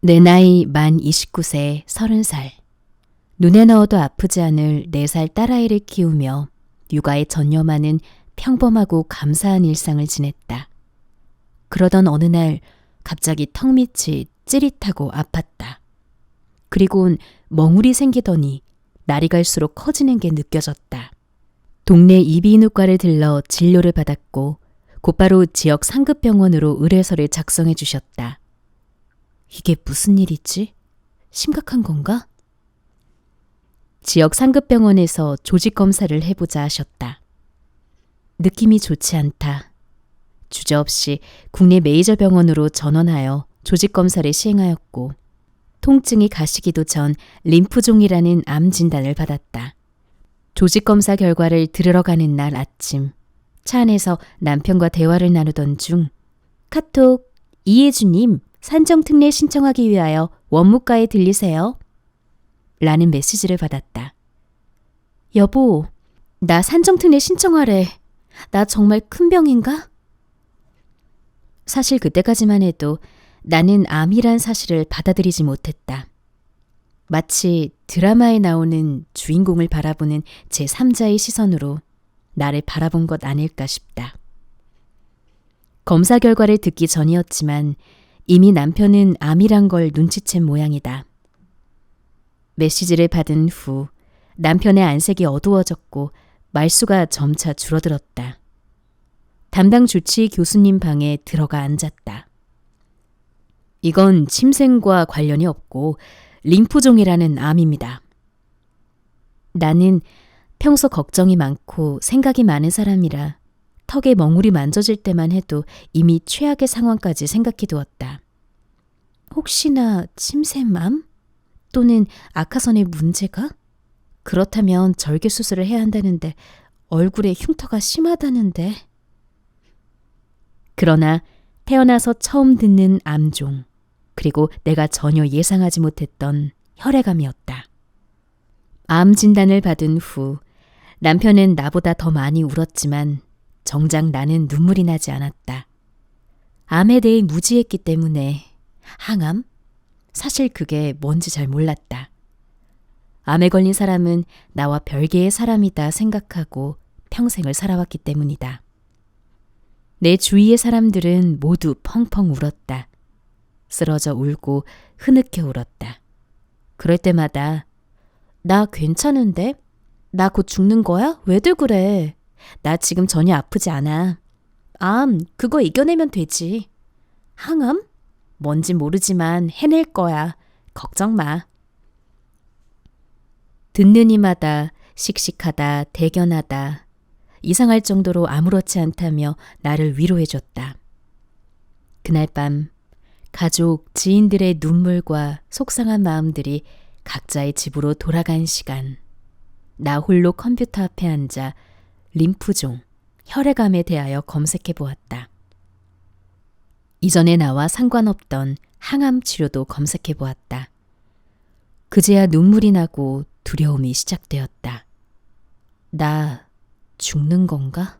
내 나이 만 29세 30살. 눈에 넣어도 아프지 않을 4살 딸아이를 키우며 육아에 전념하는 평범하고 감사한 일상을 지냈다. 그러던 어느 날 갑자기 턱 밑이 찌릿하고 아팠다. 그리고는 멍울이 생기더니 날이 갈수록 커지는 게 느껴졌다. 동네 이비인후과를 들러 진료를 받았고 곧바로 지역 상급병원으로 의뢰서를 작성해 주셨다. 이게 무슨 일이지? 심각한 건가? 지역 상급병원에서 조직검사를 해보자 하셨다. 느낌이 좋지 않다. 주저없이 국내 메이저 병원으로 전원하여 조직검사를 시행하였고 통증이 가시기도 전 림프종이라는 암 진단을 받았다. 조직검사 결과를 들으러 가는 날 아침 차 안에서 남편과 대화를 나누던 중 카톡 이혜주님 산정특례 신청하기 위하여 원무과에 들리세요. 라는 메시지를 받았다. 여보, 나 산정특례 신청하래. 나 정말 큰 병인가? 사실 그때까지만 해도 나는 암이란 사실을 받아들이지 못했다. 마치 드라마에 나오는 주인공을 바라보는 제3자의 시선으로 나를 바라본 것 아닐까 싶다. 검사 결과를 듣기 전이었지만 이미 남편은 암이란 걸 눈치챈 모양이다. 메시지를 받은 후 남편의 안색이 어두워졌고 말수가 점차 줄어들었다. 담당 주치의 교수님 방에 들어가 앉았다. 이건 침생과 관련이 없고 림프종이라는 암입니다. 나는 평소 걱정이 많고 생각이 많은 사람이라 턱에 멍울이 만져질 때만 해도 이미 최악의 상황까지 생각해 두었다. 혹시나 침샘암? 또는 악화선의 문제가? 그렇다면 절개 수술을 해야 한다는데 얼굴에 흉터가 심하다는데. 그러나 태어나서 처음 듣는 암종, 그리고 내가 전혀 예상하지 못했던 혈액암이었다. 암 진단을 받은 후 남편은 나보다 더 많이 울었지만 정작 나는 눈물이 나지 않았다. 암에 대해 무지했기 때문에. 항암? 사실 그게 뭔지 잘 몰랐다. 암에 걸린 사람은 나와 별개의 사람이다 생각하고 평생을 살아왔기 때문이다. 내 주위의 사람들은 모두 펑펑 울었다. 쓰러져 울고 흐느껴 울었다. 그럴 때마다 나 괜찮은데? 나 곧 죽는 거야? 왜들 그래? 나 지금 전혀 아프지 않아. 암, 그거 이겨내면 되지. 항암? 뭔진 모르지만 해낼 거야. 걱정 마. 듣는 이마다 씩씩하다, 대견하다, 이상할 정도로 아무렇지 않다며 나를 위로해줬다. 그날 밤 가족, 지인들의 눈물과 속상한 마음들이 각자의 집으로 돌아간 시간, 나 홀로 컴퓨터 앞에 앉아 림프종, 혈액암에 대하여 검색해 보았다. 이전에 나와 상관없던 항암 치료도 검색해 보았다. 그제야 눈물이 나고 두려움이 시작되었다. 나 죽는 건가?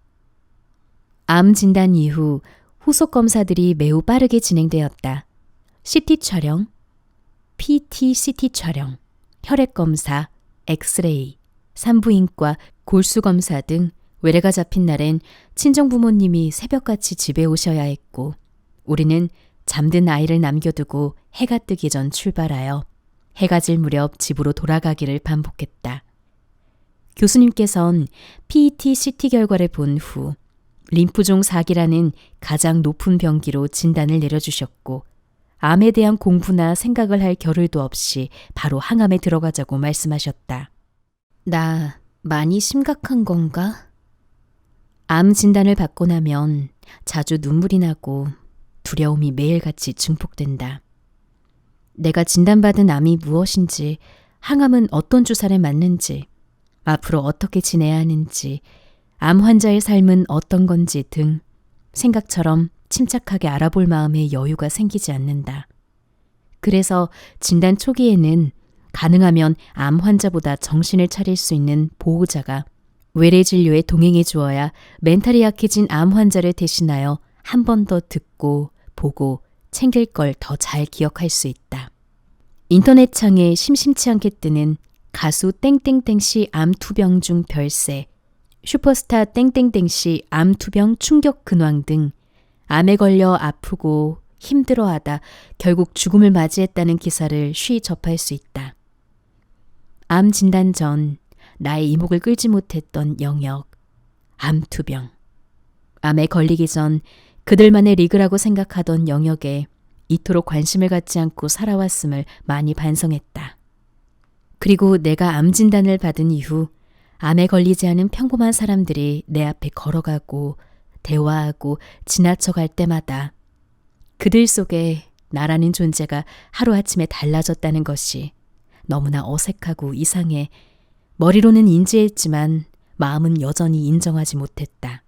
암 진단 이후 후속 검사들이 매우 빠르게 진행되었다. CT 촬영, PT-CT 촬영, 혈액 검사, 엑스레이, 산부인과, 골수 검사 등 외래가 잡힌 날엔 친정 부모님이 새벽같이 집에 오셔야 했고 우리는 잠든 아이를 남겨두고 해가 뜨기 전 출발하여 해가 질 무렵 집으로 돌아가기를 반복했다. 교수님께선 PET-CT 결과를 본 후 림프종 4기라는 가장 높은 병기로 진단을 내려주셨고 암에 대한 공부나 생각을 할 겨를도 없이 바로 항암에 들어가자고 말씀하셨다. 나 많이 심각한 건가? 암 진단을 받고 나면 자주 눈물이 나고 두려움이 매일같이 증폭된다. 내가 진단받은 암이 무엇인지, 항암은 어떤 주사를 맞는지, 앞으로 어떻게 지내야 하는지, 암 환자의 삶은 어떤 건지 등 생각처럼 침착하게 알아볼 마음의 여유가 생기지 않는다. 그래서 진단 초기에는 가능하면 암 환자보다 정신을 차릴 수 있는 보호자가 외래 진료에 동행해 주어야 멘탈이 약해진 암 환자를 대신하여 한 번 더 듣고 보고 챙길 걸 더 잘 기억할 수 있다. 인터넷 창에 심심치 않게 뜨는 가수 땡땡땡씨 암투병 중 별세, 슈퍼스타 땡땡땡씨 암투병 충격 근황 등 암에 걸려 아프고 힘들어하다 결국 죽음을 맞이했다는 기사를 쉬이 접할 수 있다. 암 진단 전 나의 이목을 끌지 못했던 영역, 암투병. 암에 걸리기 전 그들만의 리그라고 생각하던 영역에 이토록 관심을 갖지 않고 살아왔음을 많이 반성했다. 그리고 내가 암 진단을 받은 이후 암에 걸리지 않은 평범한 사람들이 내 앞에 걸어가고 대화하고 지나쳐갈 때마다 그들 속에 나라는 존재가 하루아침에 달라졌다는 것이 너무나 어색하고 이상해 머리로는 인지했지만 마음은 여전히 인정하지 못했다.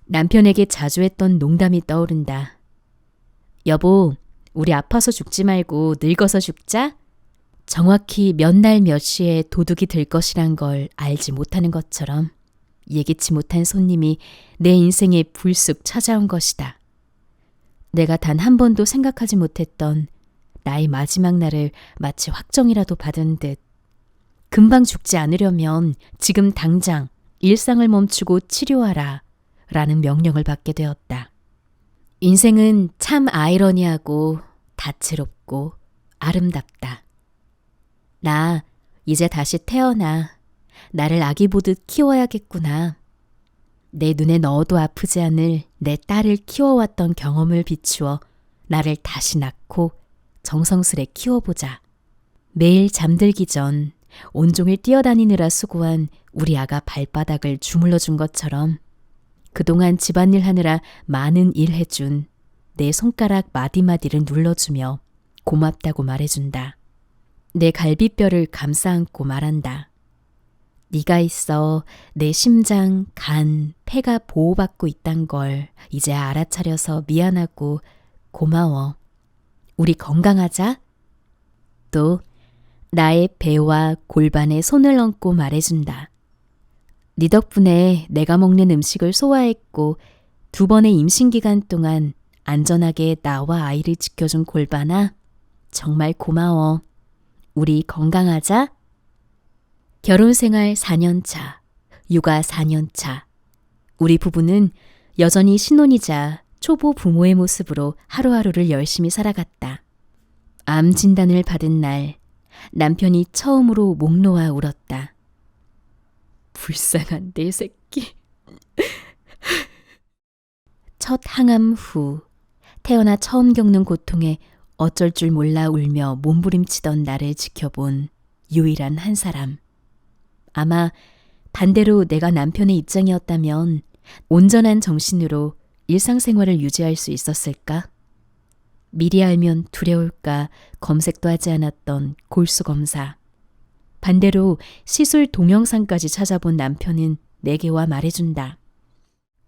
남편에게 자주 했던 농담이 떠오른다. 여보, 우리 아파서 죽지 말고 늙어서 죽자? 정확히 몇 날 몇 시에 도둑이 들 것이란 걸 알지 못하는 것처럼 예기치 못한 손님이 내 인생에 불쑥 찾아온 것이다. 내가 단 한 번도 생각하지 못했던 나의 마지막 날을 마치 확정이라도 받은 듯 금방 죽지 않으려면 지금 당장 일상을 멈추고 치료하라 라는 명령을 받게 되었다. 인생은 참 아이러니하고 다채롭고 아름답다. 나 이제 다시 태어나 나를 아기 보듯 키워야겠구나. 내 눈에 넣어도 아프지 않을 내 딸을 키워왔던 경험을 비추어 나를 다시 낳고 정성스레 키워보자. 매일 잠들기 전 온종일 뛰어다니느라 수고한 우리 아가 발바닥을 주물러 준 것처럼 그동안 집안일 하느라 많은 일 해준 내 손가락 마디마디를 눌러주며 고맙다고 말해준다. 내 갈비뼈를 감싸 안고 말한다. 네가 있어 내 심장, 간, 폐가 보호받고 있단 걸 이제 알아차려서 미안하고 고마워. 우리 건강하자. 또 나의 배와 골반에 손을 얹고 말해준다. 네 덕분에 내가 먹는 음식을 소화했고 2번의 임신기간 동안 안전하게 나와 아이를 지켜준 골반아, 정말 고마워. 우리 건강하자. 결혼생활 4년 차, 육아 4년 차. 우리 부부는 여전히 신혼이자 초보 부모의 모습으로 하루하루를 열심히 살아갔다. 암 진단을 받은 날, 남편이 처음으로 목 놓아 울었다. 불쌍한 내 새끼. 첫 항암 후 태어나 처음 겪는 고통에 어쩔 줄 몰라 울며 몸부림치던 나를 지켜본 유일한 한 사람. 아마 반대로 내가 남편의 입장이었다면 온전한 정신으로 일상생활을 유지할 수 있었을까? 미리 알면 두려울까 검색도 하지 않았던 골수검사. 반대로 시술 동영상까지 찾아본 남편은 내게 와 말해준다.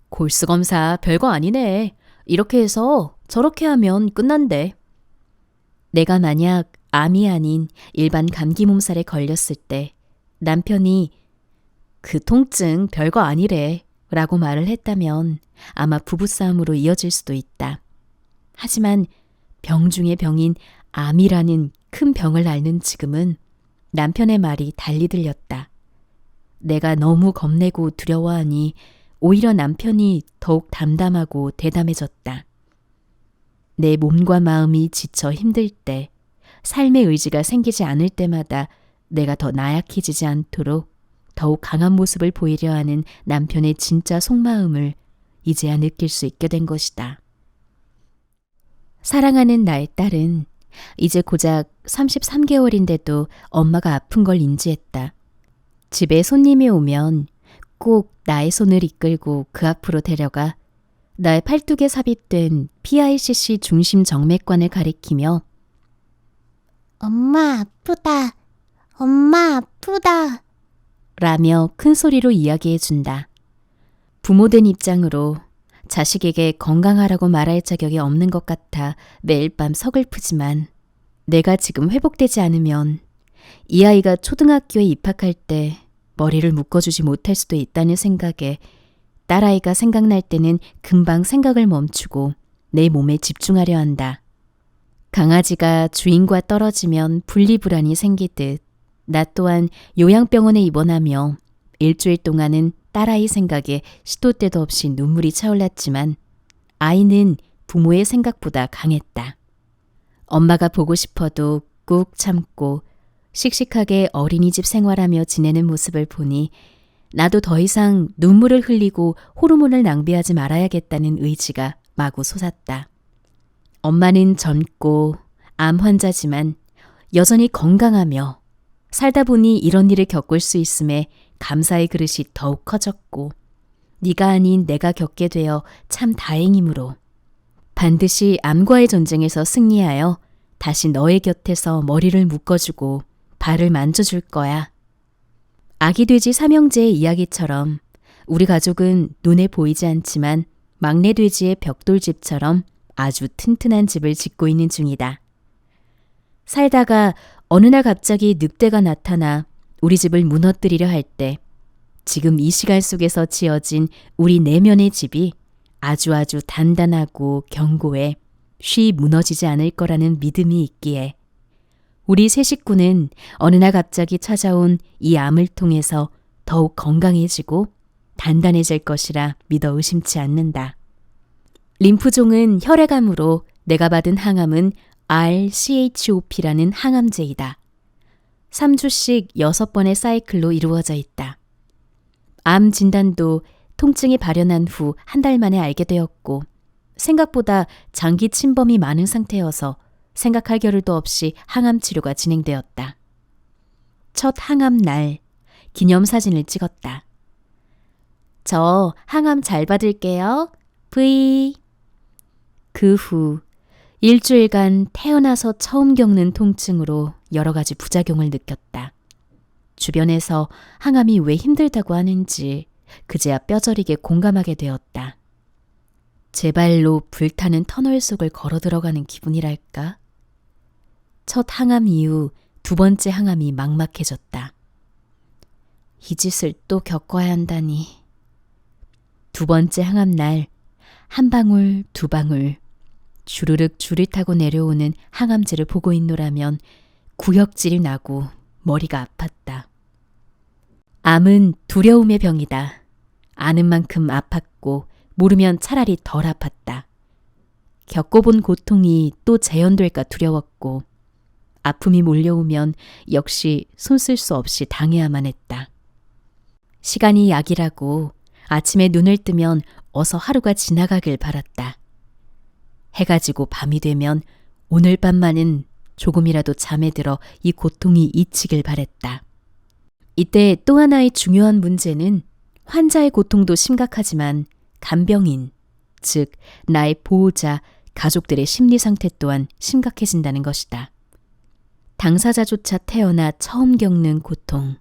골수검사 별거 아니네. 이렇게 해서 저렇게 하면 끝난대. 내가 만약 암이 아닌 일반 감기 몸살에 걸렸을 때 남편이 그 통증 별거 아니래 라고 말을 했다면 아마 부부싸움으로 이어질 수도 있다. 하지만 병 중의 병인 암이라는 큰 병을 앓는 지금은 남편의 말이 달리 들렸다. 내가 너무 겁내고 두려워하니 오히려 남편이 더욱 담담하고 대담해졌다. 내 몸과 마음이 지쳐 힘들 때, 삶의 의지가 생기지 않을 때마다 내가 더 나약해지지 않도록 더욱 강한 모습을 보이려 하는 남편의 진짜 속마음을 이제야 느낄 수 있게 된 것이다. 사랑하는 나의 딸은 이제 고작 33개월인데도 엄마가 아픈 걸 인지했다. 집에 손님이 오면 꼭 나의 손을 이끌고 그 앞으로 데려가 나의 팔뚝에 삽입된 PICC 중심 정맥관을 가리키며 엄마 아프다. 엄마 아프다. 라며 큰 소리로 이야기해준다. 부모된 입장으로 자식에게 건강하라고 말할 자격이 없는 것 같아 매일 밤 서글프지만 내가 지금 회복되지 않으면 이 아이가 초등학교에 입학할 때 머리를 묶어주지 못할 수도 있다는 생각에 딸아이가 생각날 때는 금방 생각을 멈추고 내 몸에 집중하려 한다. 강아지가 주인과 떨어지면 분리불안이 생기듯 나 또한 요양병원에 입원하며 일주일 동안은 딸아이 생각에 시도 때도 없이 눈물이 차올랐지만 아이는 부모의 생각보다 강했다. 엄마가 보고 싶어도 꾹 참고 씩씩하게 어린이집 생활하며 지내는 모습을 보니 나도 더 이상 눈물을 흘리고 호르몬을 낭비하지 말아야겠다는 의지가 마구 솟았다. 엄마는 젊고 암 환자지만 여전히 건강하며 살다 보니 이런 일을 겪을 수 있음에 감사의 그릇이 더욱 커졌고 네가 아닌 내가 겪게 되어 참 다행이므로 반드시 암과의 전쟁에서 승리하여 다시 너의 곁에서 머리를 묶어주고 발을 만져줄 거야. 아기 돼지 삼형제의 이야기처럼 우리 가족은 눈에 보이지 않지만 막내 돼지의 벽돌집처럼 아주 튼튼한 집을 짓고 있는 중이다. 살다가 어느 날 갑자기 늑대가 나타나 우리 집을 무너뜨리려 할 때 지금 이 시간 속에서 지어진 우리 내면의 집이 아주 단단하고 견고해 쉬 무너지지 않을 거라는 믿음이 있기에 우리 세 식구는 어느 날 갑자기 찾아온 이 암을 통해서 더욱 건강해지고 단단해질 것이라 믿어 의심치 않는다. 림프종은 혈액암으로 내가 받은 항암은 RCHOP라는 항암제이다. 3주씩 6번의 사이클로 이루어져 있다. 암 진단도 통증이 발현한 후 한 달 만에 알게 되었고 생각보다 장기 침범이 많은 상태여서 생각할 겨를도 없이 항암 치료가 진행되었다. 첫 항암 날 기념사진을 찍었다. 저 항암 잘 받을게요. V. 그 후 일주일간 태어나서 처음 겪는 통증으로 여러 가지 부작용을 느꼈다. 주변에서 항암이 왜 힘들다고 하는지 그제야 뼈저리게 공감하게 되었다. 제 발로 불타는 터널 속을 걸어 들어가는 기분이랄까? 첫 항암 이후 두 번째 항암이 막막해졌다. 이 짓을 또 겪어야 한다니. 두 번째 항암 날 한 방울 두 방울 주르륵 줄을 타고 내려오는 항암제를 보고 있노라면 구역질이 나고 머리가 아팠다. 암은 두려움의 병이다. 아는 만큼 아팠고 모르면 차라리 덜 아팠다. 겪어본 고통이 또 재현될까 두려웠고 아픔이 몰려오면 역시 손쓸 수 없이 당해야만 했다. 시간이 약이라고 아침에 눈을 뜨면 어서 하루가 지나가길 바랐다. 해가 지고 밤이 되면 오늘 밤만은 조금이라도 잠에 들어 이 고통이 잊히길 바랬다. 이때 또 하나의 중요한 문제는 환자의 고통도 심각하지만 간병인, 즉 나의 보호자, 가족들의 심리 상태 또한 심각해진다는 것이다. 당사자조차 태어나 처음 겪는 고통,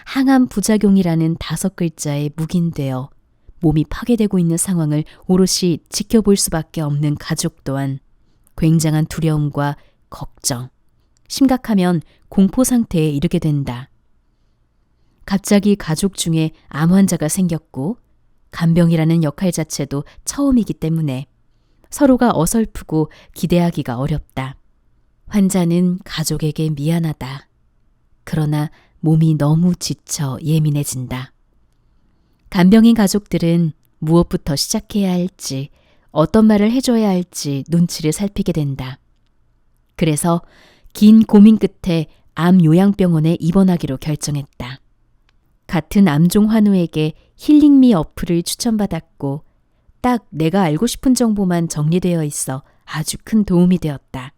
항암 부작용이라는 5글자에 묵인되어 몸이 파괴되고 있는 상황을 오롯이 지켜볼 수밖에 없는 가족 또한 굉장한 두려움과 걱정, 심각하면 공포 상태에 이르게 된다. 갑자기 가족 중에 암 환자가 생겼고 간병이라는 역할 자체도 처음이기 때문에 서로가 어설프고 기대하기가 어렵다. 환자는 가족에게 미안하다. 그러나 몸이 너무 지쳐 예민해진다. 간병인 가족들은 무엇부터 시작해야 할지, 어떤 말을 해줘야 할지 눈치를 살피게 된다. 그래서 긴 고민 끝에 암 요양병원에 입원하기로 결정했다. 같은 암종 환우에게 힐링미 어플을 추천받았고 딱 내가 알고 싶은 정보만 정리되어 있어 아주 큰 도움이 되었다.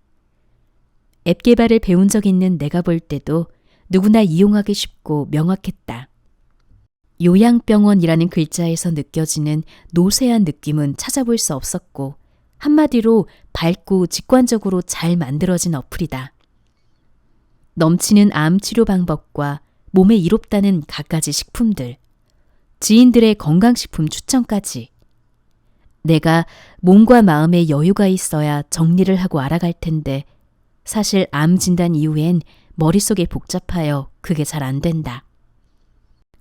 앱 개발을 배운 적 있는 내가 볼 때도 누구나 이용하기 쉽고 명확했다. 요양병원이라는 글자에서 느껴지는 노쇠한 느낌은 찾아볼 수 없었고 한마디로 밝고 직관적으로 잘 만들어진 어플이다. 넘치는 암 치료 방법과 몸에 이롭다는 갖가지 식품들, 지인들의 건강식품 추천까지. 내가 몸과 마음에 여유가 있어야 정리를 하고 알아갈 텐데 사실 암 진단 이후엔 머릿속이 복잡하여 그게 잘 안 된다.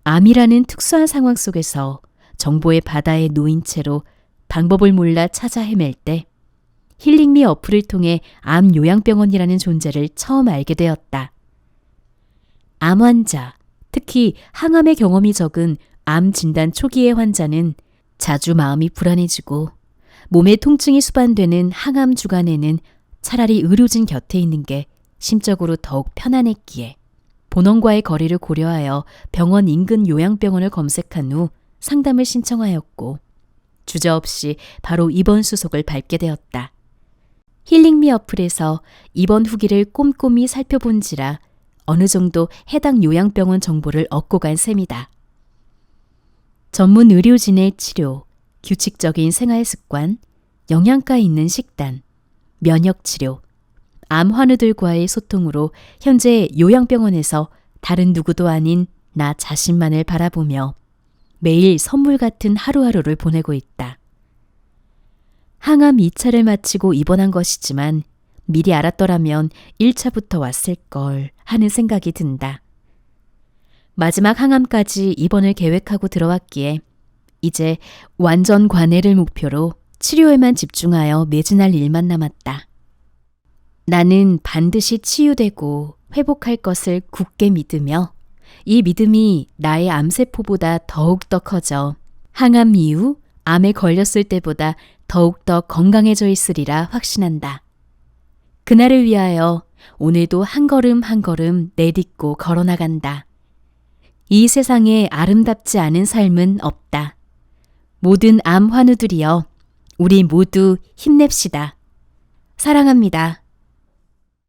암이라는 특수한 상황 속에서 정보의 바다에 놓인 채로 방법을 몰라 찾아 헤맬 때 힐링미 어플을 통해 암 요양병원이라는 존재를 처음 알게 되었다. 암 환자, 특히 항암의 경험이 적은 암 진단 초기의 환자는 자주 마음이 불안해지고 몸에 통증이 수반되는 항암 주간에는 차라리 의료진 곁에 있는 게 심적으로 더욱 편안했기에 본원과의 거리를 고려하여 병원 인근 요양병원을 검색한 후 상담을 신청하였고 주저없이 바로 입원 수속을 밟게 되었다. 힐링미 어플에서 입원 후기를 꼼꼼히 살펴본지라 어느 정도 해당 요양병원 정보를 얻고 간 셈이다. 전문 의료진의 치료, 규칙적인 생활 습관, 영양가 있는 식단, 면역 치료, 암 환우들과의 소통으로 현재 요양병원에서 다른 누구도 아닌 나 자신만을 바라보며 매일 선물 같은 하루하루를 보내고 있다. 항암 2차를 마치고 입원한 것이지만 미리 알았더라면 1차부터 왔을 걸 하는 생각이 든다. 마지막 항암까지 입원을 계획하고 들어왔기에 이제 완전 관해를 목표로 치료에만 집중하여 매진할 일만 남았다. 나는 반드시 치유되고 회복할 것을 굳게 믿으며 이 믿음이 나의 암세포보다 더욱더 커져 항암 이후 암에 걸렸을 때보다 더욱더 건강해져 있으리라 확신한다. 그날을 위하여 오늘도 한 걸음 한 걸음 내딛고 걸어나간다. 이 세상에 아름답지 않은 삶은 없다. 모든 암 환우들이여, 우리 모두 힘냅시다. 사랑합니다.